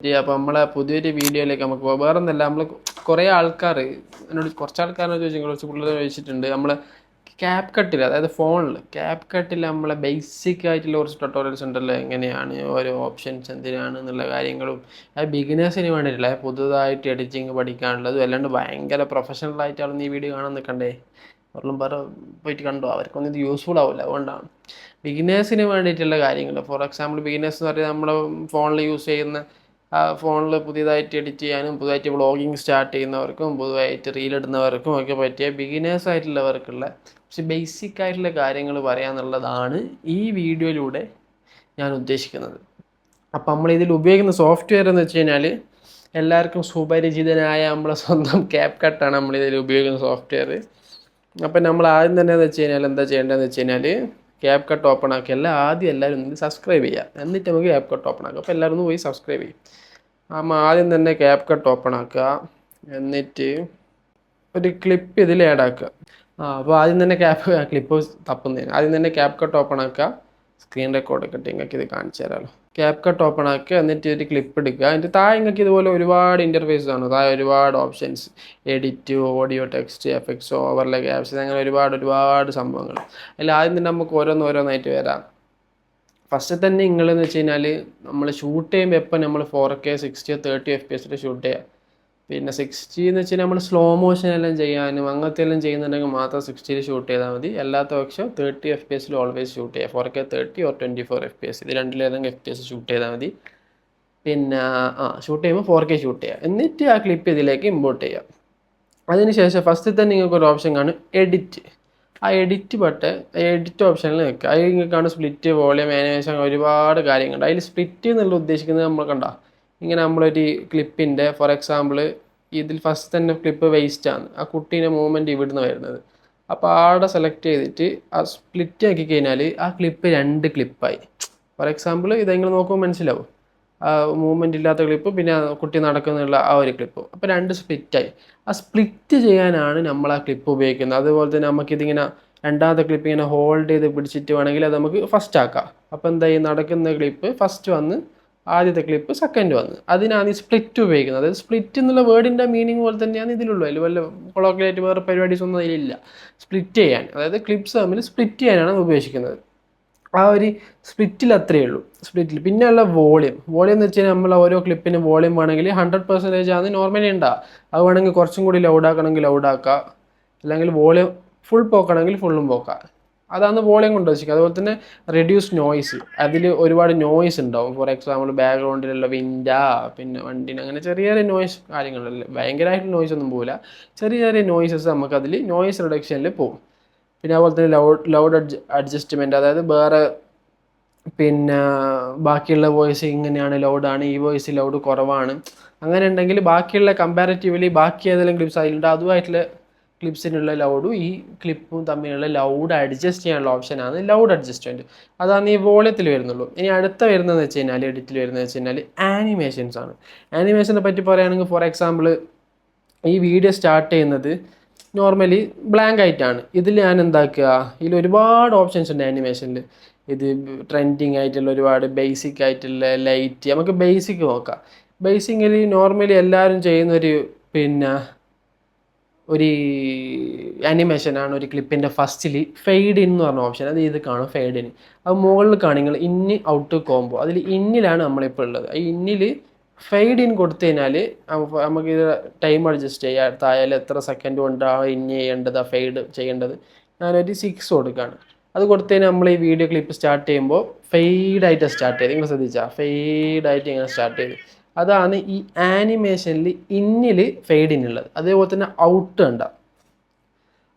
അപ്പോൾ നമ്മളെ പുതിയൊരു വീഡിയോയിലേക്ക് നമുക്ക് പോകാം. വേറെ ഒന്നല്ല, നമ്മൾ കുറേ ആൾക്കാർ എന്നോട് കുറച്ച് ആൾക്കാരെന്ന് ചോദിച്ചു, കുറച്ച് പിള്ളേർ ചോദിച്ചിട്ടുണ്ട്. നമ്മൾ ക്യാപ് കട്ടിൽ, അതായത് ഫോണിൽ ക്യാപ് കട്ടിൽ നമ്മളെ ബേസിക് ആയിട്ടുള്ള കുറച്ച് ട്യൂട്ടോറിയൽസ് ഉണ്ടല്ലോ, എങ്ങനെയാണ് ഓരോ ഓപ്ഷൻസ് എന്തിനാണ് എന്നുള്ള കാര്യങ്ങളും, അത് ബിഗിനേഴ്സിന് വേണ്ടിയിട്ടില്ല, പുതുതായിട്ട് എഡിറ്റിങ് പഠിക്കാനുള്ളതും അല്ലാണ്ട് ഭയങ്കര പ്രൊഫഷണൽ ആയിട്ടാണ് ഈ വീഡിയോ കാണാൻ നിൽക്കണ്ടേ. അവരെല്ലാം പോയിട്ട് കണ്ടോ, അവർക്കൊന്നും ഇത് യൂസ്ഫുൾ ആവില്ല. അതുകൊണ്ടാണ് ബിഗിനേഴ്സിന് വേണ്ടിയിട്ടുള്ള കാര്യങ്ങൾ. ഫോർ എക്സാമ്പിൾ, ബിഗിനേഴ്സ് എന്ന് പറയുന്നത് നമ്മൾ ഫോണിൽ യൂസ് ചെയ്യുന്ന ഫോണിൽ പുതിയതായിട്ട് എഡിറ്റ് ചെയ്യാനും പുതുതായിട്ട് വ്ളോഗിങ് സ്റ്റാർട്ട് ചെയ്യുന്നവർക്കും പുതുതായിട്ട് റീലിടുന്നവർക്കും ഒക്കെ പറ്റിയ ബിഗിനേഴ്സ് ആയിട്ടുള്ളവർക്കുള്ള പക്ഷെ ബേസിക് ആയിട്ടുള്ള കാര്യങ്ങൾ പറയാമെന്നുള്ളതാണ് ഈ വീഡിയോയിലൂടെ ഞാൻ ഉദ്ദേശിക്കുന്നത്. അപ്പം നമ്മളിതിൽ ഉപയോഗിക്കുന്ന സോഫ്റ്റ്വെയർ എന്ന് വെച്ച് കഴിഞ്ഞാൽ എല്ലാവർക്കും സുപരിചിതനായ നമ്മളെ സ്വന്തം ക്യാപ് കട്ടാണ് നമ്മളിതിൽ ഉപയോഗിക്കുന്ന സോഫ്റ്റ്വെയർ. അപ്പം നമ്മൾ ആദ്യം തന്നെ എന്ന് വെച്ച് കഴിഞ്ഞാൽ എന്താ ചെയ്യേണ്ടതെന്ന് വെച്ച് കഴിഞ്ഞാൽ ക്യാപ് കട്ട് ഓപ്പൺ ആക്കി ആദ്യം എല്ലാവരും ഒന്ന് സബ്സ്ക്രൈബ് ചെയ്യുക, എന്നിട്ട് നമുക്ക് ക്യാപ് കട്ട് ഓപ്പൺ ആക്കുക. അപ്പോൾ എല്ലാവരും ഒന്ന് പോയി സബ്സ്ക്രൈബ് ചെയ്യും. ആദ്യം തന്നെ ക്യാപ് കട്ട് ഓപ്പൺ ആക്കുക, എന്നിട്ട് ഒരു ക്ലിപ്പ് ഇതിൽ ആഡ് ആക്കുക. അപ്പോൾ ആദ്യം തന്നെ ക്ലിപ്പ് തപ്പുന്നതിന് ആദ്യം തന്നെ ക്യാപ് കട്ട് ഓപ്പൺ ആക്കുക. സ്ക്രീൻ റെക്കോർഡ് ഒക്കെ നിങ്ങൾക്ക് ഇത് കാണിച്ചു തരാമല്ലോ. ക്യാപ് കട്ട് ഓപ്പൺ ആക്കുക, എന്നിട്ട് ഒരു ക്ലിപ്പ് എടുക്കുക. അതിൻ്റെ താഴെ നിങ്ങൾക്ക് ഇതുപോലെ ഒരുപാട് ഇൻ്റർഫേസ് ആണ്, താഴെ ഒരുപാട് options, edit, audio, text, effects, overlay, caption, അങ്ങനെ ഒരുപാട് സംഭവങ്ങൾ. അതിൽ ആദ്യം തന്നെ നമുക്ക് ഓരോന്നായിട്ട് വരാം. ഫസ്റ്റ് തന്നെ നിങ്ങളെന്ന് വെച്ച് കഴിഞ്ഞാൽ നമ്മൾ ഷൂട്ട് ചെയ്യുമ്പോൾ എപ്പോൾ നമ്മൾ 4K 60 30 FPS ഷൂട്ട് ചെയ്യുക. പിന്നെ 60 എന്ന് വെച്ചാൽ നമ്മൾ സ്ലോ മോഷൻ എല്ലാം ചെയ്യാനും അങ്ങനത്തെ എല്ലാം ചെയ്യുന്നുണ്ടെങ്കിൽ മാത്രം 60 ഷൂട്ട് ചെയ്താൽ മതി. അല്ലാത്ത പക്ഷം 30 FPS ഓൾവേസ് ഷൂട്ട് ചെയ്യുക. 4K 30 or 24 FPS, ഇത് രണ്ടിലേതെങ്കിലും FPS ഷൂട്ട് ചെയ്താൽ മതി. പിന്നെ ഷൂട്ട് ചെയ്യുമ്പോൾ 4K ഷൂട്ട് ചെയ്യുക, എന്നിട്ട് ആ ക്ലിപ്പ് ഇതിലേക്ക് ഇമ്പോർട്ട് ചെയ്യുക. അതിനുശേഷം ഫസ്റ്റ് തന്നെ നിങ്ങൾക്കൊരു ഓപ്ഷൻ കാണും, എഡിറ്റ്. ആ എഡിറ്റ് ഓപ്ഷനിൽ നിൽക്കുക. അതിൽ നിങ്ങൾക്കാണ് സ്പ്ലിറ്റ്, വോളിയം, ആനിമേഷൻ, ഒരുപാട് കാര്യങ്ങളുണ്ട്. അതിൽ സ്പ്ലിറ്റ് എന്നുള്ള ഉദ്ദേശിക്കുന്നത് നമ്മൾ കണ്ടോ, ഇങ്ങനെ നമ്മളൊരു ക്ലിപ്പിൻ്റെ ഫോർ എക്സാമ്പിൾ ഇതിൽ ഫസ്റ്റ് തന്നെ ക്ലിപ്പ് വേസ്റ്റാണ്, ആ കുട്ടീൻ്റെ മൂവ്മെൻറ്റ് ഇവിടുന്ന് വരുന്നത്. അപ്പോൾ ആടെ സെലക്ട് ചെയ്തിട്ട് ആ സ്പ്ലിറ്റ് ആക്കി കഴിഞ്ഞാൽ ആ ക്ലിപ്പ് 2 ക്ലിപ്പായി. ഫോർ എക്സാമ്പിൾ ഇതെങ്ങനെ നോക്കുമ്പോൾ മനസ്സിലാവും, ആ മൂവ്മെൻ്റ് ഇല്ലാത്ത ക്ലിപ്പ്, പിന്നെ കുട്ടി നടക്കുന്നുള്ള ആ ഒരു ക്ലിപ്പ്. അപ്പോൾ 2 സ്പ്ലിറ്റായി. ആ സ്പ്ലിറ്റ് ചെയ്യാനാണ് നമ്മൾ ആ ക്ലിപ്പ് ഉപയോഗിക്കുന്നത്. അതുപോലെ തന്നെ നമുക്കിതിങ്ങനെ രണ്ടാമത്തെ ക്ലിപ്പ് ഇങ്ങനെ ഹോൾഡ് ചെയ്ത് പിടിച്ചിട്ട് വേണമെങ്കിൽ അത് നമുക്ക് ഫസ്റ്റ് ആക്കാം. അപ്പോൾ എന്താ, ഈ നടക്കുന്ന ക്ലിപ്പ് ഫസ്റ്റ് വന്ന്, ആദ്യത്തെ ക്ലിപ്പ് സെക്കൻഡ് വന്ന്, അതിനാണ് ഈ സ്പ്ലിറ്റ് ഉപയോഗിക്കുന്നത്. അതായത് സ്പ്ലിറ്റ് എന്നുള്ള വേർഡിൻ്റെ മീനിങ് പോലെ തന്നെയാണ് ഇതിലുള്ളൂ. അതിൽ വല്ല കൊളോക്കിലായിട്ട് വേറെ പരിപാടീസ് ഒന്നും അതിലില്ല. സ്പ്ലിറ്റ് ചെയ്യാൻ, അതായത് ക്ലിപ്സ് തമ്മിൽ സ്പ്ലിറ്റ് ചെയ്യാനാണ് ഉപയോഗിക്കുന്നത്. ആ ഒരു സ്പ്ലിറ്റിൽ അത്രയേ ഉള്ളൂ. സ്പ്ലിറ്റിൽ പിന്നെയുള്ള വോളിയം എന്ന് വെച്ച് കഴിഞ്ഞാൽ നമ്മൾ ഓരോ ക്ലിപ്പിന് വോളിയം വേണമെങ്കിൽ 100% ആണ് നോർമലി ഉണ്ടാകുക. അത് വേണമെങ്കിൽ കുറച്ചും കൂടി ലൗഡാക്കണമെങ്കിൽ ലൗഡാക്കുക, അല്ലെങ്കിൽ വോളിയം ഫുൾ പോക്കണമെങ്കിൽ ഫുള്ളും പോക്കാം. അതാണ് വോളിയം കൊണ്ട് വെച്ചിരിക്കുക. അതുപോലെ തന്നെ റെഡ്യൂസ് നോയ്സ്, അതിൽ ഒരുപാട് നോയ്സ് ഉണ്ടാവും. ഫോർ എക്സാമ്പിൾ ബാക്ക്ഗ്രൗണ്ടിലുള്ള വിൻഡാ, പിന്നെ വണ്ടിന്, അങ്ങനെ ചെറിയ നോയ്സ് കാര്യങ്ങളല്ല, ഭയങ്കരമായിട്ട് നോയ്സ് ഒന്നും പോകില്ല. ചെറിയ നോയ്സസ് നമുക്കതിൽ നോയ്സ് റിഡക്ഷനിൽ പോകും. പിന്നെ അതുപോലെ തന്നെ ലൗഡ് അഡ്ജസ്റ്റ്മെൻറ്റ്, അതായത് വേറെ പിന്നെ ബാക്കിയുള്ള വോയിസ് ഇങ്ങനെയാണ് ലൗഡാണ്, ഈ വോയിസ് ലൗഡ് കുറവാണ്, അങ്ങനെ ഉണ്ടെങ്കിൽ ബാക്കിയുള്ള കമ്പാരിറ്റീവ്ലി ബാക്കി ഏതെങ്കിലും ക്ലിപ്സ് അതിലുണ്ട്, അതുമായിട്ടുള്ള ക്ലിപ്സിനുള്ള ലൗഡും ഈ ക്ലിപ്പും തമ്മിലുള്ള ലൗഡ് അഡ്ജസ്റ്റ് ചെയ്യാനുള്ള ഓപ്ഷനാണ് ലൗഡ് അഡ്ജസ്റ്റ്മെൻറ്റ്. അതാണ് ഈ വോളിയത്തിൽ വരുന്നുള്ളൂ. ഇനി അടുത്ത വരുന്നതെന്ന് വെച്ച് കഴിഞ്ഞാൽ, എഡിറ്റിൽ വരുന്നതെന്ന് വെച്ച് കഴിഞ്ഞാൽ ആനിമേഷൻസ് ആണ്. ആനിമേഷനെ പറ്റി പറയുകയാണെങ്കിൽ ഫോർ എക്സാമ്പിൾ ഈ വീഡിയോ സ്റ്റാർട്ട് ചെയ്യുന്നത് നോർമലി ബ്ലാങ്ക് ആയിട്ടാണ്. ഇതിൽ ഞാൻ എന്താക്കുക, ഇതിൽ ഒരുപാട് ഓപ്ഷൻസ് ഉണ്ട് ആനിമേഷനിൽ. ഇത് ട്രെൻഡിങ് ആയിട്ടുള്ള ഒരുപാട്, ബേസിക് ആയിട്ടുള്ള ലൈറ്റ്, നമുക്ക് ബേസിക് നോക്കാം. ബേസിക്കലി നോർമലി എല്ലാവരും ചെയ്യുന്നൊരു ഒരു ആനിമേഷനാണ് ഒരു ക്ലിപ്പിൻ്റെ ഫസ്റ്റിൽ ഫെയ്ഡ് ഇൻ എന്ന് പറഞ്ഞ ഓപ്ഷൻ. അത് ഇത് കാണും, ഫെയ്ഡ് ഇൻ. അത് മുകളിൽ കാണിങ്ങൾ ഇന്ന് ഔട്ട് കോംബോ, അതിൽ ഇന്നിലാണ് നമ്മളിപ്പോൾ ഉള്ളത്. ഈ ഇന്നിൽ ഫെയ്ഡ് ഇൻ കൊടുത്തു കഴിഞ്ഞാൽ നമുക്കിത് ടൈം അഡ്ജസ്റ്റ് ചെയ്യാം. തായാലും എത്ര സെക്കൻഡ് കൊണ്ടാണ് ഇൻ ചെയ്യേണ്ടത്, ഫെയ്ഡ് ചെയ്യേണ്ടത്. ഞാനൊരു 6 കൊടുക്കുകയാണ്. അത് കൊടുത്തു കഴിഞ്ഞാൽ നമ്മൾ ഈ വീഡിയോ ക്ലിപ്പ് സ്റ്റാർട്ട് ചെയ്യുമ്പോൾ ഫെയ്ഡായിട്ട് സ്റ്റാർട്ട് ചെയ്ത്, നിങ്ങൾ ശ്രദ്ധിച്ചാൽ ഫെയ്ഡായിട്ട് ഇങ്ങനെ സ്റ്റാർട്ട് ചെയ്ത്. അതാണ് ഈ ആനിമേഷനിൽ ഇന്നിൽ ഫെയ്ഡ് ഇന്നുള്ളത്. അതേപോലെ തന്നെ ഔട്ട് ഉണ്ടാവും.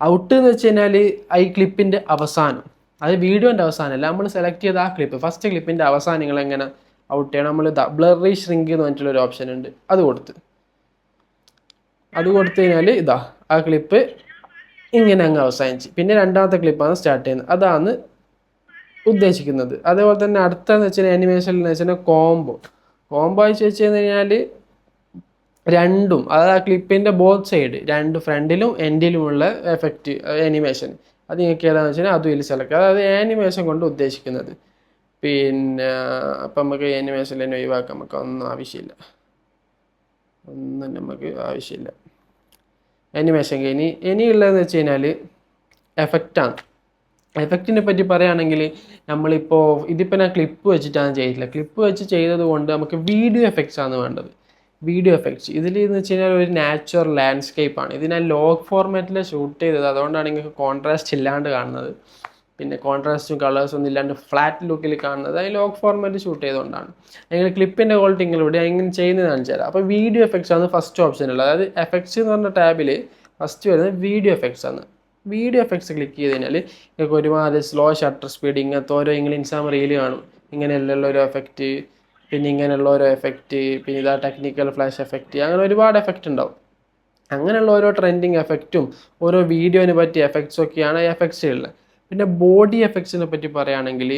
ഔട്ട് എന്ന് വെച്ച് കഴിഞ്ഞാൽ ഈ ക്ലിപ്പിൻ്റെ അവസാനം, അത് വീഡിയോൻ്റെ അവസാനമല്ല, നമ്മൾ സെലക്ട് ചെയ്ത ആ ക്ലിപ്പ് ഫസ്റ്റ് ക്ലിപ്പിൻ്റെ അവസാനം നിങ്ങൾ എങ്ങനെ ഔട്ട് ചെയ്യണം. നമ്മൾ ബ്ലറി ഷ്രിങ്ക് എന്ന് പറഞ്ഞിട്ടുള്ളൊരു ഓപ്ഷൻ ഉണ്ട്, അത് കൊടുത്തു കഴിഞ്ഞാൽ ആ ക്ലിപ്പ് ഇങ്ങനെ അങ്ങ് അവസാനിച്ച്, പിന്നെ രണ്ടാമത്തെ ക്ലിപ്പാണ് സ്റ്റാർട്ട് ചെയ്യുന്നത്. അതാണ് ഉദ്ദേശിക്കുന്നത്. അതേപോലെ തന്നെ അടുത്തതെന്ന് വെച്ചാൽ ആനിമേഷനിൽ എന്ന് വെച്ചാൽ കോംബോ ആയിട്ട് വെച്ച് കഴിഞ്ഞാൽ രണ്ടും, അതായത് ആ ക്ലിപ്പിൻ്റെ ബോത്ത് സൈഡ്, രണ്ട് ഫ്രണ്ടിലും എൻഡിലുമുള്ള എഫക്റ്റ് ആനിമേഷൻ, അത് നിങ്ങൾക്ക് ഏതാണെന്ന് വെച്ച് കഴിഞ്ഞാൽ അതും ഇതിൽ സെലക്ട്. അതായത് ആനിമേഷൻ കൊണ്ട് ഉദ്ദേശിക്കുന്നത് പിന്നെ അപ്പം നമുക്ക് ആനിമേഷനിൽ തന്നെ ഒഴിവാക്കാം, നമുക്ക് ഒന്നും ആവശ്യമില്ല, ഒന്നും നമുക്ക് ആവശ്യമില്ല ആനിമേഷൻ. ഇനിയുള്ളതെന്ന് വെച്ച് കഴിഞ്ഞാൽ എഫക്റ്റാണ്. എഫക്റ്റിനെ പറ്റി പറയുകയാണെങ്കിൽ നമ്മളിപ്പോൾ ഇതിപ്പോൾ ഞാൻ ക്ലിപ്പ് വെച്ചിട്ടാണ് ചെയ്തിട്ടില്ല. ക്ലിപ്പ് വെച്ച് ചെയ്തത് കൊണ്ട് നമുക്ക് വീഡിയോ എഫക്ട്സ് ആണ് വേണ്ടത്. വീഡിയോ എഫക്ട്സ് ഇതിൽ എന്ന് വെച്ച് കഴിഞ്ഞാൽ ഒരു നാച്ചുറൽ ലാൻഡ്സ്കേപ്പാണ്. ഇത് ഞാൻ ലോഗ് ഫോർമാറ്റിൽ ഷൂട്ട് ചെയ്തത്, അതുകൊണ്ടാണ് നിങ്ങൾക്ക് കോൺട്രാസ്റ്റ് ഇല്ലാണ്ട് കാണുന്നത്. പിന്നെ കോൺട്രാസ്റ്റും കളേഴ്സും ഒന്നും ഇല്ലാണ്ട് ഫ്ലാറ്റ് ലുക്കിൽ കാണുന്നത് അത് ലോഗ് ഫോർമാറ്റ് ഷൂട്ട് ചെയ്തുകൊണ്ടാണ്. നിങ്ങൾ ക്ലിപ്പിൻ്റെ ക്വാളിറ്റി ഇവിടെ എങ്ങനെ ചെയ്യുന്നത് കാണിച്ചു തരാം. അപ്പോൾ വീഡിയോ എഫക്ട്സ് ആണ് ഫസ്റ്റ് ഓപ്ഷനുള്ളത്. അതായത് എഫക്ട്സ് എന്ന് പറഞ്ഞ ടാബിൽ ഫസ്റ്റ് വരുന്നത് വീഡിയോ എഫക്ട്സ് ആണ്. വീഡിയോ എഫക്ട്സ് ക്ലിക്ക് ചെയ്ത് കഴിഞ്ഞാൽ നിങ്ങൾക്ക് ഒരുപാട് സ്ലോ ഷട്ടർ സ്പീഡ് ഇങ്ങനത്തെ ഓരോ ഇൻസ്റ്റാഗ്രാം റീൽ കാണും. ഇങ്ങനെയുള്ള ഒരു എഫക്റ്റ്, പിന്നെ ഇങ്ങനെയുള്ള ഓരോ എഫക്റ്റ്, പിന്നെ ഇതാ ടെക്നിക്കൽ ഫ്ലാഷ് എഫക്റ്റ്, അങ്ങനെ ഒരുപാട് എഫക്റ്റ് ഉണ്ടാവും. അങ്ങനെയുള്ള ഓരോ ട്രെൻഡിങ് എഫക്റ്റും ഓരോ വീഡിയോന് പറ്റിയ എഫക്ട്സും ഒക്കെയാണ് എഫക്ട്സുകളിൽ. പിന്നെ ബോഡി എഫക്ട്സിനെ പറ്റി പറയുകയാണെങ്കിൽ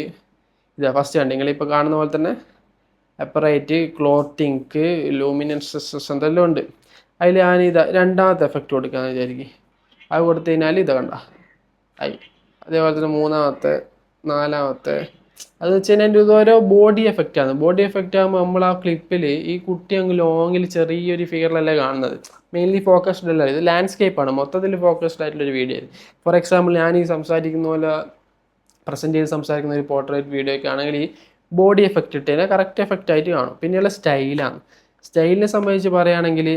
ഇതാ ഫസ്റ്റ് കണ്ട് നിങ്ങളിപ്പോൾ കാണുന്ന പോലെ തന്നെ അപ്പറേറ്റ്, ക്ലോത്തിങ്, ലൂമിനൻസസ് എന്തെല്ലാം ഉണ്ട്. അതിൽ ഞാൻ രണ്ടാമത്തെ എഫക്റ്റ് കൊടുക്കാമെന്ന് വിചാരിക്കും. അത് കൊടുത്തു കഴിഞ്ഞാൽ ഇത് കണ്ട ആയി. അതേപോലെ തന്നെ മൂന്നാമത്തെ, നാലാമത്തെ, അത് വെച്ച് കഴിഞ്ഞാൽ ഇതോരോ ബോഡി എഫക്റ്റാണ്. ബോഡി എഫക്റ്റ് ആകുമ്പോൾ നമ്മൾ ആ ക്ലിപ്പിൽ ഈ കുട്ടി അങ്ങ് ലോങ്ങിൽ ചെറിയൊരു ഫിഗറിലല്ലേ കാണുന്നത്, മെയിൻലി ഫോക്കസ്ഡ് അല്ല. ഇത് ലാൻഡ്സ്കേപ്പാണ്, മൊത്തത്തിൽ ഫോക്കസ്ഡ് ആയിട്ടുള്ളൊരു വീഡിയോ. ഫോർ എക്സാമ്പിൾ ഞാൻ ഈ സംസാരിക്കുന്ന പോലെ പ്രസൻറ്റ് ചെയ്ത് സംസാരിക്കുന്ന ഒരു പോർട്രേറ്റ് വീഡിയോ ഒക്കെ ആണെങ്കിൽ ഈ ബോഡി എഫക്റ്റ് ഇട്ട് കഴിഞ്ഞാൽ കറക്റ്റ് എഫക്റ്റ് ആയിട്ട് കാണും. പിന്നെയുള്ള സ്റ്റൈലാണ്. സ്റ്റൈലിനെ സംബന്ധിച്ച് പറയുകയാണെങ്കിൽ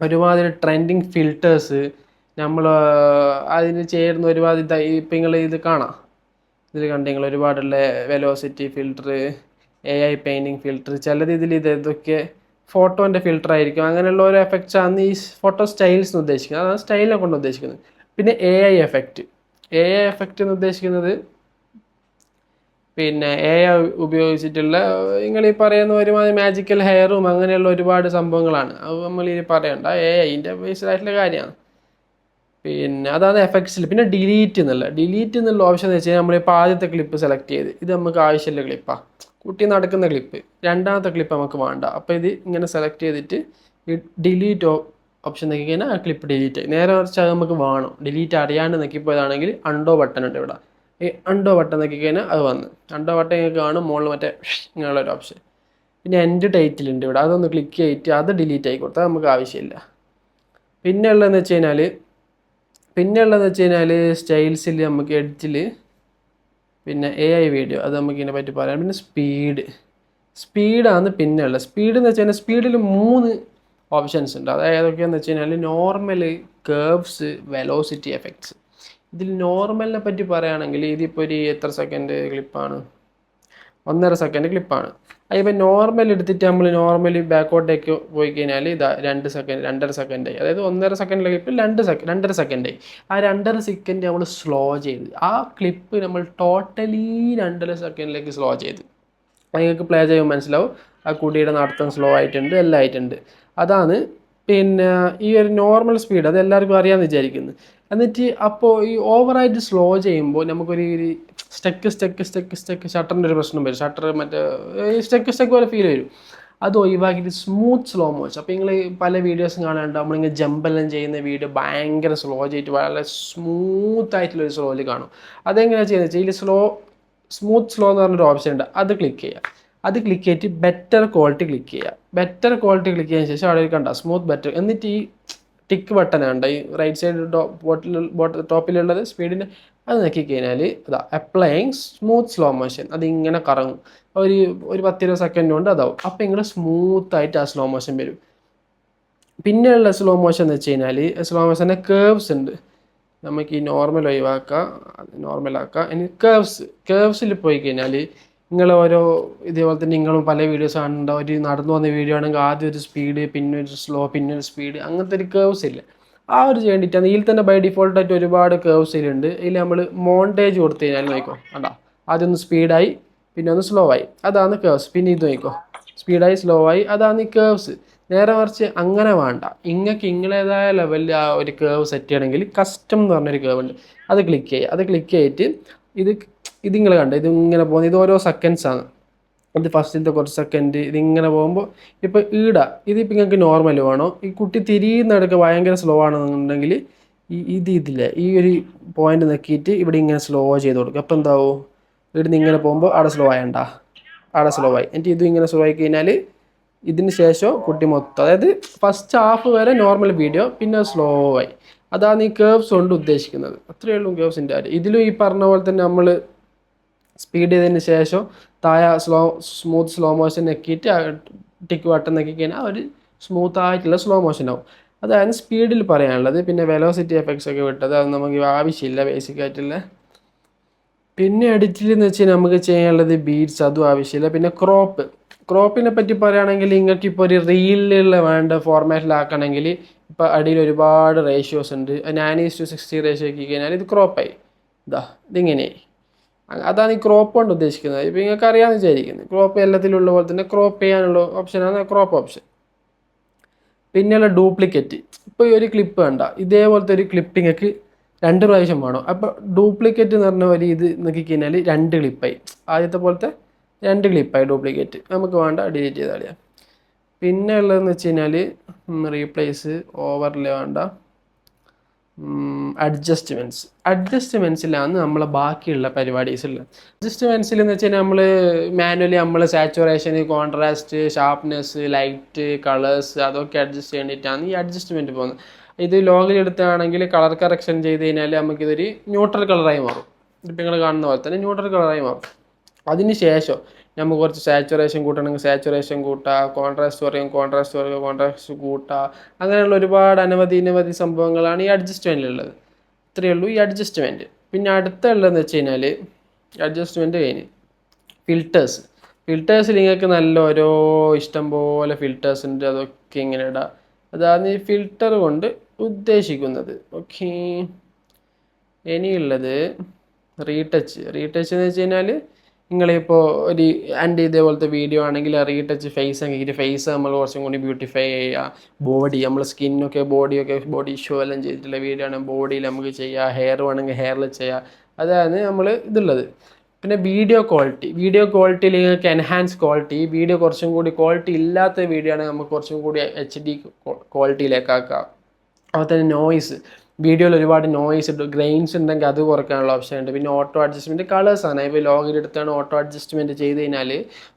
ഒരുമാതിരി ട്രെൻഡിങ് ഫിൽറ്റേഴ്സ് നമ്മൾ അതിന് ചേരുന്ന ഒരുപാട് ഇപ്പം നിങ്ങൾ ഇത് കാണാം, ഇതിൽ കണ്ടെങ്കിൽ ഒരുപാടുള്ള velocity filter, AI painting filter, ചിലത് ഇതിൽ ഇതൊക്കെ ഫോട്ടോൻ്റെ ഫിൽറ്റർ ആയിരിക്കും. അങ്ങനെയുള്ള ഓരോ എഫക്ട്സാണ് ഈ ഫോട്ടോ സ്റ്റൈൽസ് എന്ന് ഉദ്ദേശിക്കുന്നത്. അതാണ് സ്റ്റൈലിനെ കൊണ്ട് ഉദ്ദേശിക്കുന്നത്. പിന്നെ AI എഫക്റ്റ് എന്ന് ഉദ്ദേശിക്കുന്നത് പിന്നെ AI ഉപയോഗിച്ചിട്ടുള്ള നിങ്ങൾ ഈ പറയുന്ന ഒരുമാതിരി മാജിക്കൽ ഹെയറും അങ്ങനെയുള്ള ഒരുപാട് സംഭവങ്ങളാണ്. അത് നമ്മൾ ഈ പറയണ്ട, AIൻ്റെ ബേസ്ഡ് ആയിട്ടുള്ള കാര്യമാണ്. പിന്നെ അതാണ് എഫക്ട്സിൽ. പിന്നെ ഡിലീറ്റ് എന്നുള്ള ഓപ്ഷൻ എന്ന് വെച്ച് കഴിഞ്ഞാൽ നമ്മളിപ്പോൾ ആദ്യത്തെ ക്ലിപ്പ് സെലക്ട് ചെയ്ത് ഇത് നമുക്ക് ആവശ്യമുള്ള ക്ലിപ്പാണ്, കുട്ടി നടക്കുന്ന ക്ലിപ്പ്. രണ്ടാമത്തെ ക്ലിപ്പ് നമുക്ക് വേണ്ട. അപ്പോൾ ഇത് ഇങ്ങനെ സെലക്ട് ചെയ്തിട്ട് ഈ ഡിലീറ്റ് ഓപ്ഷൻ നോക്കി കഴിഞ്ഞാൽ ആ ക്ലിപ്പ് ഡിലീറ്റ് ആയി. നേരെ മറിച്ച് അത് നമുക്ക് വേണം, ഡിലീറ്റ് അറിയാണ്ട് നോക്കിപ്പോയതാണെങ്കിൽ അണ്ടോ ബട്ടൺ ഉണ്ട് ഇവിടെ. ഈ അണ്ടോ ബട്ടൺ നോക്കി കഴിഞ്ഞാൽ അത് വന്ന് അണ്ടോ ബട്ടൺ നിങ്ങൾക്ക് കാണും മുകളിൽ മറ്റേ ഇങ്ങനെയുള്ളൊരു ഓപ്ഷൻ. പിന്നെ എൻ്റെ ടൈറ്റിലുണ്ട് ഇവിടെ, അതൊന്ന് ക്ലിക്ക് ചെയ്തിട്ട് അത് ഡിലീറ്റ് ആയി കൊടുത്താൽ നമുക്ക് ആവശ്യമില്ല. പിന്നെ ഉള്ളതെന്ന് വെച്ച് കഴിഞ്ഞാൽ സ്റ്റൈൽസിൽ നമുക്ക് എഡ്ജിൽ പിന്നെ AI വീഡിയോ, അത് നമുക്ക് ഇതിനെ പറ്റി പറയാം. പിന്നെ സ്പീഡാണ് പിന്നെ ഉള്ളത്. സ്പീഡ് എന്ന് വെച്ച് കഴിഞ്ഞാൽ സ്പീഡിൽ 3 ഓപ്ഷൻസ് ഉണ്ട്. അത് ഏതൊക്കെയാണെന്ന് വെച്ച് കഴിഞ്ഞാൽ നോർമൽ, കേർവ്സ്, വെലോസിറ്റി എഫക്ട്സ്. ഇതിൽ നോർമലിനെ പറ്റി പറയുകയാണെങ്കിൽ ഇതിപ്പോൾ ഒരു എത്ര സെക്കൻഡ് ക്ലിപ്പാണ്, 1.5 സെക്കൻഡ് ക്ലിപ്പാണ്. അതിപ്പോൾ നോർമൽ എടുത്തിട്ട് നമ്മൾ നോർമലി ബാക്കോട്ടേക്ക് പോയി കഴിഞ്ഞാൽ ഇതാ 2 സെക്കൻഡ്, 2.5 സെക്കൻഡായി. അതായത് 1.5 സെക്കൻഡിലെ ക്ലിപ്പ് 2.5 സെക്കൻഡായി. ആ 2.5 സെക്കൻഡ് നമ്മൾ സ്ലോ ചെയ്ത് ആ ക്ലിപ്പ് നമ്മൾ ടോട്ടലി 2.5 സെക്കൻഡിലേക്ക് സ്ലോ ചെയ്ത് നിങ്ങൾക്ക് പ്ലേ ചെയ്യുമ്പോൾ മനസ്സിലാവും ആ കുട്ടിയുടെ നടത്തം സ്ലോ ആയിട്ടുണ്ട്, എല്ലാം ആയിട്ടുണ്ട്. അതാണ് പിന്നെ ഈ ഒരു നോർമൽ സ്പീഡ്. അത് എല്ലാവർക്കും അറിയാമെന്ന് വിചാരിക്കുന്നു. എന്നിട്ട് അപ്പോൾ ഈ ഓവറായിട്ട് സ്ലോ ചെയ്യുമ്പോൾ നമുക്കൊരു സ്റ്റക്ക് ഷട്ടറിൻ്റെ ഒരു പ്രശ്നം വരും. ഷട്ടർ മറ്റേ സ്റ്റക്ക് പോലെ ഫീൽ വരും. അത് ഒഴിവാക്കിയിട്ട് സ്മൂത്ത് സ്ലോ മോഷൻ. അപ്പോൾ നിങ്ങൾ പല വീഡിയോസും കാണാനുണ്ട്, നമ്മളിങ്ങനെ ജമ്പെല്ലാം ചെയ്യുന്ന വീഡിയോ ഭയങ്കര സ്ലോ ചെയ്തിട്ട് വളരെ സ്മൂത്തായിട്ടുള്ളൊരു സ്ലോയിൽ കാണും. അതെങ്ങനെയാണ് ചെയ്യുന്നത് വെച്ചാൽ ഇതിൽ സ്മൂത്ത് സ്ലോ എന്ന് പറഞ്ഞൊരു ഓപ്ഷൻ ഉണ്ട്, അത് ക്ലിക്ക് ചെയ്യുക. അത് ക്ലിക്ക് ചെയ്തിട്ട് ബെറ്റർ ക്വാളിറ്റി ക്ലിക്ക് ചെയ്യുക. ബെറ്റർ ക്വാളിറ്റി ക്ലിക്ക് ചെയ്തതിന് ശേഷം അവിടെ കണ്ട സ്മൂത്ത് ബെറ്റർ, എന്നിട്ട് ഈ ടിക്ക് ബട്ടനാണ് ഈ റൈറ്റ് സൈഡ് ടോപ്പിലുള്ളത് സ്പീഡിൻ്റെ, അത് നോക്കി കഴിഞ്ഞാൽ അതാ അപ്ലൈയിങ് സ്മൂത്ത് സ്ലോ മോഷൻ. അതിങ്ങനെ കറങ്ങും ഒരു 10-20 സെക്കൻഡ് കൊണ്ട് അതാവും. അപ്പോൾ ഇങ്ങനെ സ്മൂത്തായിട്ട് ആ സ്ലോ മോഷൻ വരും. പിന്നെയുള്ള സ്ലോ മോഷൻ എന്ന് വെച്ച് കഴിഞ്ഞാൽ സ്ലോ മോഷൻ്റെ കേർവ്സ് ഉണ്ട്. നമുക്ക് ഈ നോർമൽ നോർമലാക്കാം. ഇനി കേർവ്സിൽ പോയി കഴിഞ്ഞാൽ നിങ്ങൾ ഓരോ ഇതേപോലെ തന്നെ നിങ്ങളും പല വീഡിയോസ് കാണുന്നുണ്ടാവും. ഒരു നടന്നു വന്ന വീഡിയോ ആണെങ്കിൽ ആദ്യം ഒരു സ്പീഡ്, പിന്നെ ഒരു സ്ലോ, പിന്നെ ഒരു സ്പീഡ്, അങ്ങനത്തെ ഒരു കേർവ്സ് ഇല്ല. ആ ഒരു വേണ്ടിയിട്ടാണ്. ഇതിൽ തന്നെ ബൈ ഡിഫോൾട്ടായിട്ട് ഒരുപാട് കേർവ്സ് ഇതിലുണ്ട്. ഇതിൽ നമ്മൾ മോണ്ടേജ് കൊടുത്തു കഴിഞ്ഞാൽ നോക്കോ കണ്ടോ, ആദ്യം ഒന്ന് സ്പീഡായി, പിന്നെ ഒന്ന് സ്ലോ ആയി, അതാണ് കേർവ്സ്. പിന്നെ ഇത് നോക്കോ സ്പീഡായി, സ്ലോ ആയി, അതാണ് ഈ കേർവ്സ്. നേരെ മറിച്ച് അങ്ങനെ വേണ്ട, ഇങ്ങൾക്ക് ഇങ്ങളേതായ ലെവലിൽ ആ ഒരു കേർവ് സെറ്റ് ചെയ്യണമെങ്കിൽ കസ്റ്റം എന്ന് പറഞ്ഞൊരു കേർവ് ഉണ്ട്, അത് ക്ലിക്ക് ചെയ്യുക. അത് ക്ലിക്ക് ചെയ്തിട്ട് ഇതിങ്ങൾ കണ്ട ഇതിങ്ങനെ പോകുന്നത്, ഇത് ഓരോ സെക്കൻഡ്സാണ്. ഇത് ഫസ്റ്റിലത്തെ കുറച്ച് സെക്കൻഡ് ഇതിങ്ങനെ പോകുമ്പോൾ ഇപ്പോൾ ഇതിപ്പോൾ നിങ്ങൾക്ക് നോർമൽ വേണോ, ഈ കുട്ടി തിരിയുന്നിടക്ക് ഭയങ്കര സ്ലോ ആണെന്നുണ്ടെങ്കിൽ ഇതില്ലേ ഈ ഒരു പോയിന്റ് നോക്കിയിട്ട് ഇവിടെ ഇങ്ങനെ സ്ലോ ചെയ്ത് കൊടുക്കുക. അപ്പോൾ എന്താവും ഇവിടുന്ന് ഇങ്ങനെ പോകുമ്പോൾ അവിടെ സ്ലോ ആയണ്ട, അവിടെ സ്ലോ ആയി. എന്നിട്ട് ഇതും ഇങ്ങനെ സ്ലോ ആയി കഴിഞ്ഞാൽ ഇതിന് ശേഷം കുട്ടി മൊത്തം, അതായത് ഫസ്റ്റ് ഹാഫ് വരെ നോർമൽ വീഡിയോ, പിന്നെ സ്ലോ ആയി. അതാണ് ഈ കേർവ്സ് കൊണ്ട് ഉദ്ദേശിക്കുന്നത്. അത്രയേ ഉള്ളൂ കേർവ്സിൻ്റെ കാര്യം. ഇതിലും ഈ പറഞ്ഞ പോലെ തന്നെ നമ്മൾ സ്പീഡ് ചെയ്തതിന് ശേഷം താഴെ സ്മൂത്ത് സ്ലോ മോഷൻ നെക്കിയിട്ട് ടിക്ക് ബട്ടൺ നെക്കി കഴിഞ്ഞാൽ ഒരു സ്മൂത്ത് ആയിട്ടുള്ള സ്ലോ മോഷൻ ആവും. അതാണ് സ്പീഡിൽ പറയാനുള്ളത്. പിന്നെ വെലോസിറ്റി എഫക്ട്സ് ഒക്കെ വിട്ടത് അത് നമുക്ക് ആവശ്യമില്ല ബേസിക് ആയിട്ടുള്ള. പിന്നെ എഡിറ്റിൽ എന്ന് വെച്ചാൽ നമുക്ക് ചെയ്യാനുള്ളത് ബീറ്റ്സ്, അതും ആവശ്യമില്ല. പിന്നെ ക്രോപ്പിനെ പറ്റി പറയുകയാണെങ്കിൽ നിങ്ങൾക്ക് ഇപ്പോൾ ഒരു റീലിലുള്ള വേണ്ട ഫോർമാറ്റിലാക്കണമെങ്കിൽ ഇപ്പോൾ അടിയിൽ ഒരുപാട് റേഷ്യോസ് ഉണ്ട്. 9:60 റേഷ്യോ ആക്കി കഴിഞ്ഞാൽ ഇത് ക്രോപ്പായി. ഇതിങ്ങനെയായി. അതാണ് ഈ ക്രോപ്പ് കൊണ്ട് ഉദ്ദേശിക്കുന്നത്. ഇപ്പോൾ നിങ്ങൾക്ക് അറിയാമെന്ന് വിചാരിക്കുന്നത്. ക്രോപ്പ് എല്ലാത്തിലുള്ള പോലെ തന്നെ ക്രോപ്പ് ചെയ്യാനുള്ള ഓപ്ഷനാണ് ക്രോപ്പ് ഓപ്ഷൻ. പിന്നെയുള്ള ഡ്യൂപ്ലിക്കേറ്റ്. ഇപ്പോൾ ഈ ഒരു ക്ലിപ്പ് വേണ്ട, ഇതേപോലത്തെ ഒരു ക്ലിപ്പ് നിങ്ങൾക്ക് 2 പ്രാവശ്യം വേണം. അപ്പോൾ ഡ്യൂപ്ലിക്കേറ്റ് എന്ന് പറഞ്ഞ ഒരു ഇത് നോക്കിക്കഴിഞ്ഞാൽ 2 ക്ലിപ്പായി. ആദ്യത്തെ പോലത്തെ 2 ക്ലിപ്പായി ഡ്യൂപ്ലിക്കേറ്റ്. നമുക്ക് വേണ്ട ഡിലീറ്റ് ചെയ്താൽ. പിന്നെ ഉള്ളതെന്ന് വെച്ച് കഴിഞ്ഞാൽ റീപ്ലേസ്, ഓവർലേ വേണ്ട, അഡ്ജസ്റ്റ്മെൻറ്റ്സിലാണ് നമ്മളെ ബാക്കിയുള്ള പരിപാടീസുള്ളത്. അഡ്ജസ്റ്റ്മെൻറ്റ്സിൽ എന്ന് വെച്ച് കഴിഞ്ഞാൽ നമ്മൾ മാനുവലി നമ്മൾ saturation, contrast, sharpness, light, colours അതൊക്കെ അഡ്ജസ്റ്റ് ചെയ്യേണ്ടിയിട്ടാണ് ഈ അഡ്ജസ്റ്റ്മെൻറ്റ് പോകുന്നത്. ഇത് ലോഗിൽ എടുത്താണെങ്കിൽ കളർ കറക്ഷൻ ചെയ്ത് കഴിഞ്ഞാൽ നമുക്കിതൊരു ന്യൂട്രൽ കളറായി മാറും. ഇപ്പം നിങ്ങൾ കാണുന്ന പോലെ തന്നെ ന്യൂട്രൽ കളറായി മാറും. അതിന് ശേഷം നമുക്ക് കുറച്ച് സാച്ചുറേഷൻ കൂട്ടണമെങ്കിൽ സാച്ചുറേഷൻ കൂട്ടുക, കോൺട്രാസ്റ്റ് കുറയും കോൺട്രാസ്റ്റ് കൂട്ടുക. അങ്ങനെയുള്ള ഒരുപാട് അനവധി സംഭവങ്ങളാണ് ഈ അഡ്ജസ്റ്റ്മെൻറ്റിലുള്ളത്. ഇത്രയേ ഉള്ളൂ ഈ അഡ്ജസ്റ്റ്മെൻറ്റ്. പിന്നെ അടുത്തുള്ളതെന്ന് വെച്ച് കഴിഞ്ഞാൽ അഡ്ജസ്റ്റ്മെൻറ്റ് കഴിഞ്ഞ് ഫിൽറ്റേഴ്സിൽ നിങ്ങൾക്ക് നല്ല ഓരോ ഇഷ്ടം പോലെ ഫിൽറ്റേഴ്സ് ഉണ്ട്. അതൊക്കെ ഇങ്ങനെ ഇടാം. അതാണ് ഈ ഫിൽറ്റർ കൊണ്ട് ഉദ്ദേശിക്കുന്നത്. ഓക്കെ, ഇനിയുള്ളത് റീടച്ച് എന്ന് വെച്ച് കഴിഞ്ഞാൽ നിങ്ങളിപ്പോൾ ഒരു എൻ്റെ ഇതേപോലത്തെ വീഡിയോ ആണെങ്കിൽ റീടച്ച് ഫേസ് ആക്കിയിട്ട് ഫേസ് നമ്മൾ കുറച്ചും കൂടി ബ്യൂട്ടിഫൈ ചെയ്യുക. ബോഡി, നമ്മൾ സ്കിന്നൊക്കെ ബോഡി ഷോ എല്ലാം ചെയ്തിട്ടുള്ള വീഡിയോ ആണെങ്കിൽ ബോഡിയിൽ നമുക്ക് ചെയ്യാം. ഹെയർ വേണമെങ്കിൽ ഹെയറിൽ ചെയ്യാം. അതാണ് നമ്മൾ ഇതുള്ളത്. പിന്നെ വീഡിയോ ക്വാളിറ്റിയിൽ നിങ്ങൾക്ക് എൻഹാൻസ് ക്വാളിറ്റി, വീഡിയോ കുറച്ചും കൂടി ക്വാളിറ്റി ഇല്ലാത്ത വീഡിയോ ആണെങ്കിൽ നമുക്ക് കുറച്ചും കൂടി HD ക്വാളിറ്റിയിലേക്കാക്കാം. അതുപോലെ തന്നെ നോയ്സ്, വീഡിയോയിൽ ഒരുപാട് നോയ്സ് ഉണ്ട്, ഗ്രെയിൻസ് ഉണ്ടെങ്കിൽ അത് കുറയ്ക്കാനുള്ള ഓപ്ഷൻ ഉണ്ട്. പിന്നെ ഓട്ടോ അഡ്ജസ്റ്റ്മെൻറ്റ് കളേഴ്സാണ്. ഇപ്പോൾ ലോഗിലെടുത്താണ് ഓട്ടോ അഡ്ജസ്റ്റ്മെൻറ്റ് ചെയ്ത് കഴിഞ്ഞാൽ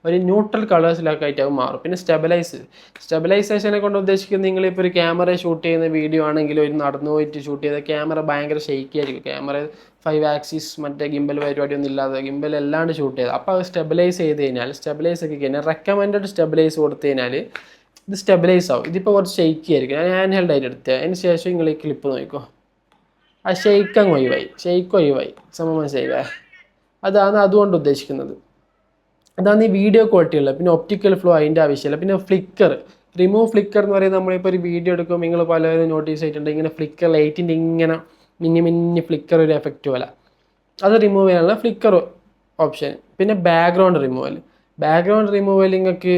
ഒരു ന്യൂട്രൽ കളേഴ്സിലൊക്കെ ആയിട്ട് അത് മാറും. പിന്നെ സ്റ്റെബിലൈസേഷനെ കൊണ്ട് ഉദ്ദേശിക്കുന്നത് നിങ്ങളിപ്പോൾ ഒരു ക്യാമറ ഷൂട്ട് ചെയ്യുന്ന വീഡിയോ ആണെങ്കിൽ ഒരു നടന്നു പോയിട്ട് ഷൂട്ട് ചെയ്ത ക്യാമറ ഭയങ്കര ഷെയ്ക്കി ആയിരിക്കും. ക്യാമറ 5 ആക്സിസ് മറ്റേ ഗിംബൽ പരിപാടിയൊന്നും ഇല്ലാതെ ഗിംബൽ അല്ലാണ്ട് ഷൂട്ട് ചെയ്ത്, അപ്പോൾ അത് സ്റ്റെബിലൈസ് ചെയ്ത് കഴിഞ്ഞാൽ ആക്കി കഴിഞ്ഞാൽ റെക്കമെൻഡഡ് സ്റ്റെബിലൈസ് കൊടുത്തു കഴിഞ്ഞാൽ ഇത് സ്റ്റെബിലൈസ് ആവും. ഇതിപ്പോൾ കുറച്ച് ഷെയ്ക്കി ആയിരിക്കും. ഞാൻ ഹാൻഡ് ഹെൽഡ് ആയിട്ട് എടുത്തത്. അതിന് ശേഷം നിങ്ങൾ ഈ ക്ലിപ്പ് നോക്കിക്കോ, ആ ഷെയ്ക്ക് ഒഴിവായി സമയം ചെയ്യേ. അതാണ് അതുകൊണ്ട് ഉദ്ദേശിക്കുന്നത്. അതാണ് ഈ വീഡിയോ ക്വാളിറ്റി ഉള്ളത്. പിന്നെ ഒപ്റ്റിക്കൽ ഫ്ലോ അതിൻ്റെ ആവശ്യമില്ല. പിന്നെ റിമൂവ് ഫ്ലിക്കർ എന്ന് പറയുന്നത് നമ്മളിപ്പോൾ ഒരു വീഡിയോ എടുക്കുമ്പോൾ നിങ്ങൾ പലരും നോട്ടീസ് ചെയ്തിട്ടുണ്ട്, ഇങ്ങനെ ഫ്ലിക്കർ ലൈറ്റിൻ്റെ ഇങ്ങനെ മിന്നി ഫ്ലിക്കർ ഒരു എഫക്റ്റ് പോലെ, അത് റിമൂവ് ചെയ്യാനുള്ള ഫ്ലിക്കർ ഓപ്ഷൻ. പിന്നെ ബാക്ക്ഗ്രൗണ്ട് റിമൂവൽ നിങ്ങൾക്ക്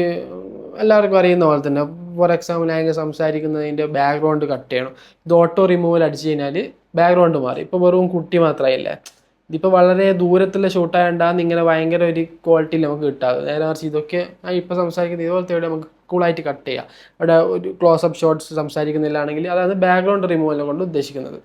എല്ലാവർക്കും അറിയുന്ന പോലെ തന്നെ. ഫോർ എക്സാമ്പിൾ ഞാൻ സംസാരിക്കുന്നതിൻ്റെ ബാക്ക്ഗ്രൗണ്ട് കട്ട് ചെയ്യണം. ഇത് ഓട്ടോ റിമൂവൽ അടിച്ചു കഴിഞ്ഞാൽ ബാക്ക്ഗ്രൗണ്ട് മാറി. ഇപ്പോൾ വെറും കുട്ടി മാത്രമായില്ലേ. ഇതിപ്പോൾ വളരെ ദൂരത്തുള്ള ഷൂട്ടായതുകൊണ്ടാണ് ഇങ്ങനെ ഭയങ്കര ഒരു ക്വാളിറ്റിയിൽ നമുക്ക് കിട്ടാതെ. നേരെ മറിച്ച് ഇതൊക്കെ ഇപ്പോൾ സംസാരിക്കുന്നത് ഇതുപോലത്തെ ഇവിടെ നമുക്ക് കൂളായിട്ട് കട്ട് ചെയ്യാം. ഇവിടെ ഒരു ക്ലോസപ്പ് ഷോട്ട്സ് സംസാരിക്കുന്നില്ലാണെങ്കിൽ അതാണ് ബാക്ക്ഗ്രൗണ്ട് റിമൂവലിനെ കൊണ്ട് ഉദ്ദേശിക്കുന്നത്.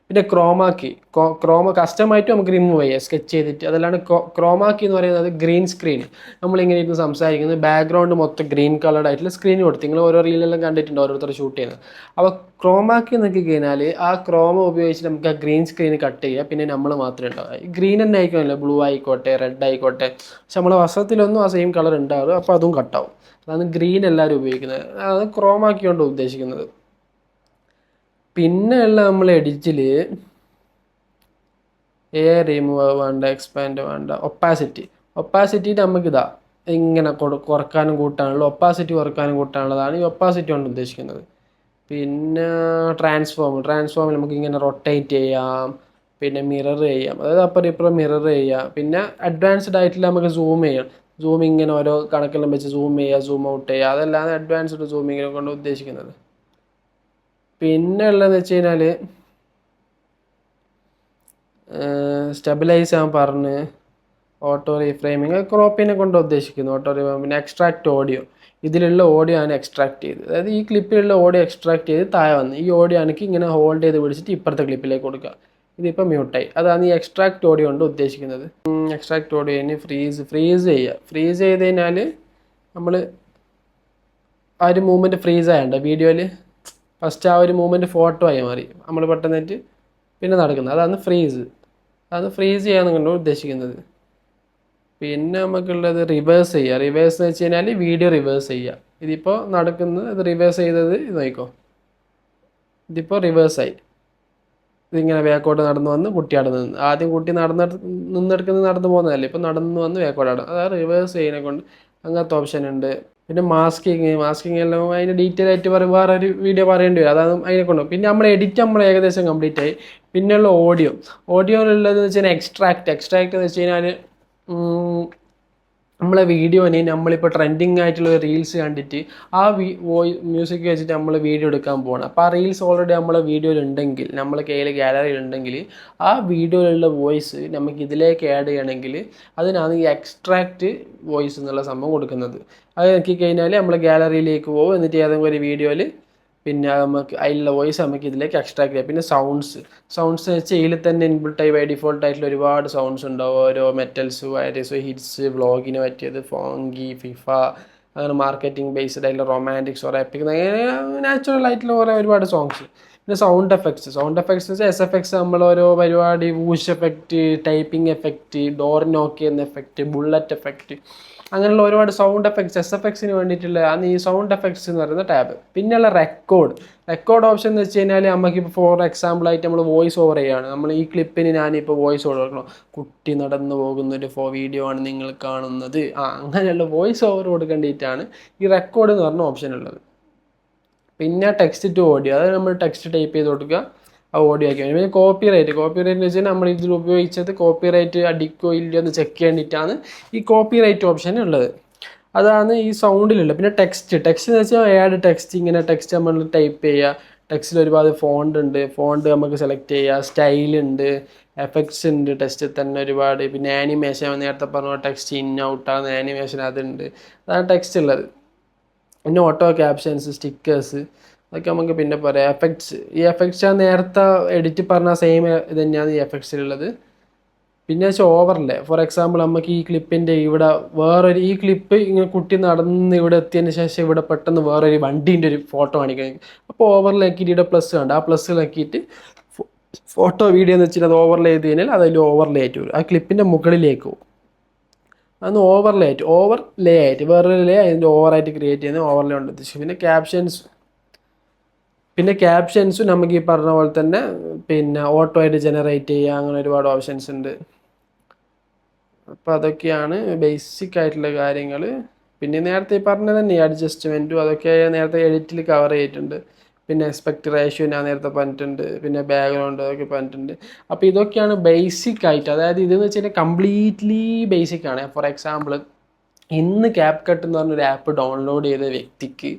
പിന്നെ ക്രോമ കസ്റ്റമായിട്ട് നമുക്ക് റിമൂവ് ചെയ്യാം സ്കെച്ച് ചെയ്തിട്ട്. അതല്ലാണ്ട് ക്രോമാക്കി എന്ന് പറയുന്നത് ഗ്രീൻ സ്ക്രീൻ. നമ്മളിങ്ങനെ ഇരുന്ന് സംസാരിക്കുന്നത് ബാക്ക്ഗ്രൗണ്ട് മൊത്തം ഗ്രീൻ കളർഡ് ആയിട്ടുള്ള സ്ക്രീൻ കൊടുത്ത് നിങ്ങൾ ഓരോ റീലെല്ലാം കണ്ടിട്ടുണ്ട് ഓരോരുത്തർ ഷൂട്ട് ചെയ്യുന്നത്. അപ്പോൾ ക്രോമാക്കി നോക്കി കഴിഞ്ഞാൽ ആ ക്രോമ ഉപയോഗിച്ച് നമുക്ക് ആ ഗ്രീൻ സ്ക്രീൻ കട്ട് ചെയ്യുക. പിന്നെ നമ്മൾ മാത്രമേ ഉണ്ടാവുക. ഈ ഗ്രീൻ തന്നെ ആയിക്കോല്ലോ, ബ്ലൂ ആയിക്കോട്ടെ റെഡ് ആയിക്കോട്ടെ, പക്ഷെ നമ്മളെ വസ്ത്രത്തിലൊന്നും ആ സെയിം കളർ ഉണ്ടാവുക. അപ്പോൾ അതും കട്ടാവും. അതാണ് ഗ്രീൻ എല്ലാവരും ഉപയോഗിക്കുന്നത്. അതാണ് ക്രോമാക്കി കൊണ്ട് ഉദ്ദേശിക്കുന്നത്. പിന്നെ ഉള്ള നമ്മൾ എഡിറ്റിൽ റിമൂവ് വേണ്ട, എക്സ്പാൻഡ് വേണ്ട, ഒപ്പാസിറ്റി നമുക്കിതാ ഇങ്ങനെ കുറക്കാനും കൂട്ടാനുള്ള ഒപ്പാസിറ്റി കുറക്കാനും കൂട്ടാനുള്ളതാണ് ഈ ഒപ്പാസിറ്റി കൊണ്ട് ഉദ്ദേശിക്കുന്നത്. പിന്നെ ട്രാൻസ്ഫോമിൽ നമുക്ക് ഇങ്ങനെ റൊട്ടേറ്റ് ചെയ്യാം, പിന്നെ മിറർ ചെയ്യാം, അതായത് അപ്പുറം ഇപ്പുറം മിറർ ചെയ്യാം. പിന്നെ അഡ്വാൻസ്ഡ് ആയിട്ടുള്ള നമുക്ക് സൂം ഇങ്ങനെ ഓരോ കണക്കെല്ലാം വെച്ച് സൂം ചെയ്യുക, സൂം ഔട്ട് ചെയ്യുക, അതെല്ലാം അഡ്വാൻസ്ഡ് സൂമിങ്ങിനെ കൊണ്ട് ഉദ്ദേശിക്കുന്നത്. പിന്നെ ഉള്ളതെന്ന് വെച്ച് കഴിഞ്ഞാൽ സ്റ്റെബിലൈസ് ആകാൻ പറഞ്ഞ് ഓട്ടോ റീഫ്രെയിമിങ് ക്രോപ്പിനെ കൊണ്ട് ഉദ്ദേശിക്കുന്നു. പിന്നെ എക്സ്ട്രാക്ട് ഓഡിയോ, ഇതിലുള്ള ഓഡിയോ ആണ് എക്സ്ട്രാക്ട് ചെയ്ത്, അതായത് ഈ ക്ലിപ്പിലുള്ള ഓഡിയോ എക്സ്ട്രാക്ട് ചെയ്ത് താഴെ വന്ന് ഈ ഓഡിയോ എനിക്ക് ഇങ്ങനെ ഹോൾഡ് ചെയ്ത് പിടിച്ചിട്ട് ഇപ്പുറത്തെ ക്ലിപ്പിലേക്ക് കൊടുക്കുക. ഇതിപ്പോൾ മ്യൂട്ടായി. അതാണ് ഈ എക്സ്ട്രാക്ട് ഓഡിയോ കൊണ്ട് ഉദ്ദേശിക്കുന്നത്. എക്സ്ട്രാക്ട് ഓഡിയോന് ഫ്രീസ് ചെയ്യുക. ഫ്രീസ് ചെയ്ത് കഴിഞ്ഞാൽ നമ്മൾ ആ ഒരു മൂവ്മെൻറ്റ് ഫ്രീസ് ആയണ്ട വീഡിയോയിൽ ഫസ്റ്റ് ആ ഒരു മൂവ്മെൻറ്റ് ഫോട്ടോ ആയി മാറി നമ്മൾ പെട്ടെന്നിട്ട് പിന്നെ നടക്കുന്നത്. അതാണ് ഫ്രീസ് ചെയ്യാന്ന് കൊണ്ട് ഉദ്ദേശിക്കുന്നത്. പിന്നെ നമുക്കുള്ളത് റിവേഴ്സ് ചെയ്യുക. റിവേഴ്സ് എന്ന് വെച്ച് കഴിഞ്ഞാൽ വീഡിയോ റിവേഴ്സ് ചെയ്യുക. ഇതിപ്പോൾ നടക്കുന്നത് ഇത് റിവേഴ്സ് ചെയ്തത് ഇത് നോക്കിക്കോ, ഇതിപ്പോൾ റിവേഴ്സായി. ഇതിങ്ങനെ വേക്കോട്ട് നടന്നു വന്ന് കുട്ടിയാട് നിന്ന് ആദ്യം കുട്ടി നിന്നെടുക്കുന്നത് നടന്നു പോകുന്നതല്ലേ, ഇപ്പോൾ നടന്നു വന്ന് വേക്കോട്ടാടും. അതായത് റിവേഴ്സ് ചെയ്യുന്നതിനെ കൊണ്ട് അങ്ങനത്തെ ഓപ്ഷൻ ഉണ്ട്. പിന്നെ മാസ്കിങ് എല്ലാം അതിൻ്റെ ഡീറ്റെയിൽ ആയിട്ട് വേറൊരു വീഡിയോ പറയേണ്ടി വരും. അതാണ് അതിനെ കൊണ്ട്. പിന്നെ നമ്മൾ ഏകദേശം കംപ്ലീറ്റ് ആയി. പിന്നെയുള്ള ഓഡിയോയിലുള്ളതെന്ന് വെച്ച് കഴിഞ്ഞാൽ എക്സ്ട്രാക്ട് എന്ന് വെച്ച് കഴിഞ്ഞാൽ നമ്മളെ വീഡിയോനെ നമ്മളിപ്പോൾ ട്രെൻഡിങ് ആയിട്ടുള്ള റീൽസ് കണ്ടിട്ട് ആ മ്യൂസിക് വെച്ചിട്ട് നമ്മൾ വീഡിയോ എടുക്കാൻ പോകണം. അപ്പോൾ ആ റീൽസ് ഓൾറെഡി നമ്മളെ വീഡിയോയിലുണ്ടെങ്കിൽ, നമ്മളെ കയ്യിൽ ഗാലറിയിലുണ്ടെങ്കിൽ ആ വീഡിയോയിലുള്ള വോയിസ് നമുക്ക് ഇതിലേക്ക് ആഡ് ചെയ്യണമെങ്കിൽ അതിനാണ് ഈ എക്സ്ട്രാക്റ്റ് വോയിസ് എന്നുള്ള സംഭവം കൊടുക്കുന്നത്. അത് നോക്കി കഴിഞ്ഞാൽ നമ്മൾ ഗാലറിയിലേക്ക് പോകും. എന്നിട്ട് ഏതെങ്കിലും ഒരു വീഡിയോയിൽ പിന്നെ നമുക്ക് അതിലുള്ള വോയിസ് നമുക്ക് ഇതിലേക്ക് എക്സ്ട്രാക്ട് ചെയ്യാം. പിന്നെ സൗണ്ട്സ് എന്ന് വെച്ചാൽ ഇതിൽ തന്നെ ഇൻബിൾട്ടായി ബൈ ഡിഫോൾട്ട് ആയിട്ടുള്ള ഒരുപാട് സൗണ്ട്സ് ഉണ്ടാവും. ഓരോ മെറ്റൽസ്, വൈറസ്, ഹിറ്റ്സ്, വ്ളോഗിന് പറ്റിയത്, ഫോങ്കി, ഫിഫ, അങ്ങനെ മാർക്കറ്റിംഗ് ബേസ്ഡ് ആയിട്ടുള്ള റൊമാൻറ്റിക്സ്, ഓരോ എപ്പിക്, അങ്ങനെ നാച്ചുറൽ ആയിട്ടുള്ള ഒരുപാട് സോങ്സ്. പിന്നെ സൗണ്ട് എഫക്ട്സ് എന്ന് വെച്ചാൽ SFX, നമ്മൾ ഓരോ പരിപാടി, whoosh effect, typing effect, door നോക്ക് ചെയ്യുന്ന എഫക്റ്റ്, ബുള്ളറ്റ് എഫക്റ്റ്, അങ്ങനെയുള്ള ഒരുപാട് സൗണ്ട് എഫക്ട്സ് SFXന് വേണ്ടിയിട്ടുള്ള ആണ് ഈ സൗണ്ട് എഫക്ട്സ് എന്ന് പറയുന്ന ടാബ്. പിന്നെയുള്ള റെക്കോർഡ് ഓപ്ഷൻ എന്ന് വെച്ച് കഴിഞ്ഞാൽ നമുക്കിപ്പോൾ ഫോർ എക്സാമ്പിൾ ആയിട്ട് നമ്മൾ വോയിസ് ഓവർ ചെയ്യുകയാണ്. നമ്മൾ ഈ ക്ലിപ്പിന് ഞാനിപ്പോൾ വോയിസ് ഓവർ കൊടുക്കണം. കുട്ടി നടന്നു പോകുന്നൊരു വീഡിയോ ആണ് നിങ്ങൾ കാണുന്നത്, അങ്ങനെയുള്ള വോയിസ് ഓവർ കൊടുക്കേണ്ടിയിട്ടാണ് ഈ റെക്കോർഡ് എന്ന് പറഞ്ഞ ഓപ്ഷൻ ഉള്ളത്. പിന്നെ ടെക്സ്റ്റ് ടു ഓഡിയോ, അതായത് നമ്മൾ ടെക്സ്റ്റ് ടൈപ്പ് ചെയ്ത് കൊടുക്കുക, ആ ഓഡിയോ ആക്കി. പിന്നെ കോപ്പിറൈറ്റ് എന്ന് വെച്ചാൽ നമ്മൾ ഇതിൽ ഉപയോഗിച്ചത് കോപ്പിറൈറ്റ് അടിക്കോ ഇല്ലയോ എന്ന് ചെക്ക് ചെയ്യേണ്ടിയിട്ടാണ് ഈ കോപ്പിറൈറ്റ് ഓപ്ഷൻ ഉള്ളത്. അതാണ് ഈ സൗണ്ടിലുള്ളത്. പിന്നെ ടെക്സ്റ്റ് എന്ന് വെച്ചാൽ ആഡ് ടെക്സ്റ്റ്, ഇങ്ങനെ ടെക്സ്റ്റ് നമ്മൾ ടൈപ്പ് ചെയ്യുക. ടെക്സ്റ്റിൽ ഒരുപാട് ഫോണ്ട് നമുക്ക് സെലക്ട് ചെയ്യുക, സ്റ്റൈലുണ്ട്, എഫക്ട്സ് ഉണ്ട് ടെക്സ്റ്റിൽ തന്നെ ഒരുപാട്. പിന്നെ ആനിമേഷൻ, നേരത്തെ പറഞ്ഞ ടെക്സ്റ്റ് ഇൻ ഔട്ടാണ് ആനിമേഷൻ, അതുണ്ട്. അതാണ് ടെക്സ്റ്റ് ഉള്ളത്. പിന്നെ ഓട്ടോ ക്യാപ്ഷൻസ്, സ്റ്റിക്കേഴ്സ്, അതൊക്കെ നമുക്ക് പിന്നെ പറയാം. ഈ എഫക്ട്സ് ഞാൻ നേരത്തെ എഡിറ്റ് പറഞ്ഞ സെയിം ഇത് തന്നെയാണ് ഈ എഫക്ട്സിലുള്ളത്. പിന്നെ വെച്ചാൽ ഓവർലേ. ഫോർ എക്സാമ്പിൾ നമുക്ക് ഈ ക്ലിപ്പിൻ്റെ ഇവിടെ ഈ ക്ലിപ്പ് ഇങ്ങനെ കുട്ടി നടന്ന് ഇവിടെ എത്തിയതിന് ശേഷം ഇവിടെ പെട്ടെന്ന് വേറൊരു വണ്ടീൻ്റെ ഒരു ഫോട്ടോ കാണിക്കണം. അപ്പോൾ ഓവർലേ ആക്കിയിട്ട് ഇവിടെ പ്ലസ് കണ്ട് ആ പ്ലസ്സിലാക്കിയിട്ട് ഫോട്ടോ വീഡിയോ എന്ന് വെച്ചിട്ട് അത് ഓവർലേ ചെയ്ത് കഴിഞ്ഞാൽ അതിൽ ഓവർലേ ആയിട്ട് വരും. ആ ക്ലിപ്പിൻ്റെ മുകളിലേക്ക് പോകും. അതൊന്ന് ഓവർലേ ആയിട്ട് വേറൊരു ലേ അതിൻ്റെ ഓവറായിട്ട് ക്രിയേറ്റ് ചെയ്യുന്ന ഓവർലേ ഉണ്ട് ഉദ്ദേശിക്കും. പിന്നെ ക്യാപ്ഷൻസും നമുക്ക് ഈ പറഞ്ഞ പോലെ തന്നെ പിന്നെ ഓട്ടോ ആയിട്ട് ജനറേറ്റ് ചെയ്യുക, അങ്ങനെ ഒരുപാട് ഓപ്ഷൻസ് ഉണ്ട്. അപ്പോൾ അതൊക്കെയാണ് ബേസിക് ആയിട്ടുള്ള കാര്യങ്ങൾ. പിന്നെ നേരത്തെ പറഞ്ഞത് തന്നെ അഡ്ജസ്റ്റ്മെൻറ്റും അതൊക്കെ നേരത്തെ എഡിറ്റിൽ കവർ ചെയ്തിട്ടുണ്ട്. പിന്നെ എക്സ്പെക്ട് റേഷ്യോ ഞാൻ നേരത്തെ പറഞ്ഞിട്ടുണ്ട്. പിന്നെ ബാക്ക്ഗ്രൗണ്ട് അതൊക്കെ പറഞ്ഞിട്ടുണ്ട്. അപ്പോൾ ഇതൊക്കെയാണ് ബേസിക് ആയിട്ട്, അതായത് ഇതെന്ന് വെച്ച് കഴിഞ്ഞാൽ കംപ്ലീറ്റ്ലി ബേസിക് ആണ്. ഫോർ എക്സാമ്പിൾ ഇന്ന് CapCut എന്ന് പറഞ്ഞൊരു ആപ്പ് ഡൗൺലോഡ് ചെയ്ത വ്യക്തിക്ക്,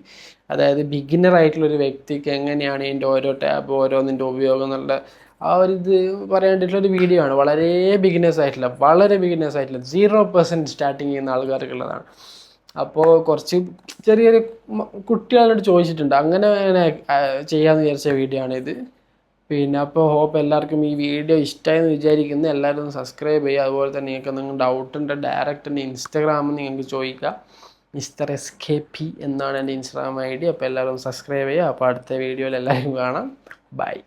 അതായത് ബിഗിനർ ആയിട്ടുള്ളൊരു വ്യക്തിക്ക് എങ്ങനെയാണ് ഇതിൻ്റെ ഓരോ ടാബ് ഓരോന്നിൻ്റെ ഉപയോഗം എന്നുള്ള ആ ഒരു ഇത് പറയാൻ വേണ്ടിയിട്ടുള്ളൊരു വീഡിയോ ആണ്. വളരെ ബിഗിനേഴ്സ് ആയിട്ടുള്ള 0% സ്റ്റാർട്ടിങ് ചെയ്യുന്ന ആൾക്കാർക്കുള്ളതാണ്. അപ്പോൾ കുറച്ച് ചെറിയൊരു കുട്ടികളോട് ചോദിച്ചിട്ടുണ്ട്, അങ്ങനെ ചെയ്യാമെന്ന് വിചാരിച്ച വീഡിയോ ആണിത്. പിന്നെ അപ്പോൾ ഹോപ്പ് എല്ലാവർക്കും ഈ വീഡിയോ ഇഷ്ടമായെന്ന് വിചാരിക്കുന്നു. എല്ലാവരും ഒന്ന് സബ്സ്ക്രൈബ് ചെയ്യുക. അതുപോലെ തന്നെ നിങ്ങൾക്ക് എന്തെങ്കിലും ഡൗട്ട് ഉണ്ട് ഡയറക്റ്റ് എൻ്റെ ഇൻസ്റ്റാഗ്രാമിൽ നിങ്ങൾക്ക് ചോദിക്കാം. മിസ്റ്റർ SKP എന്നാണ് എൻ്റെ ഇൻസ്റ്റാഗ്രാം ID. അപ്പോൾ എല്ലാവരും സബ്സ്ക്രൈബ് ചെയ്യുക. അപ്പോൾ അടുത്ത വീഡിയോയിൽ എല്ലാവരും കാണാം. ബൈ.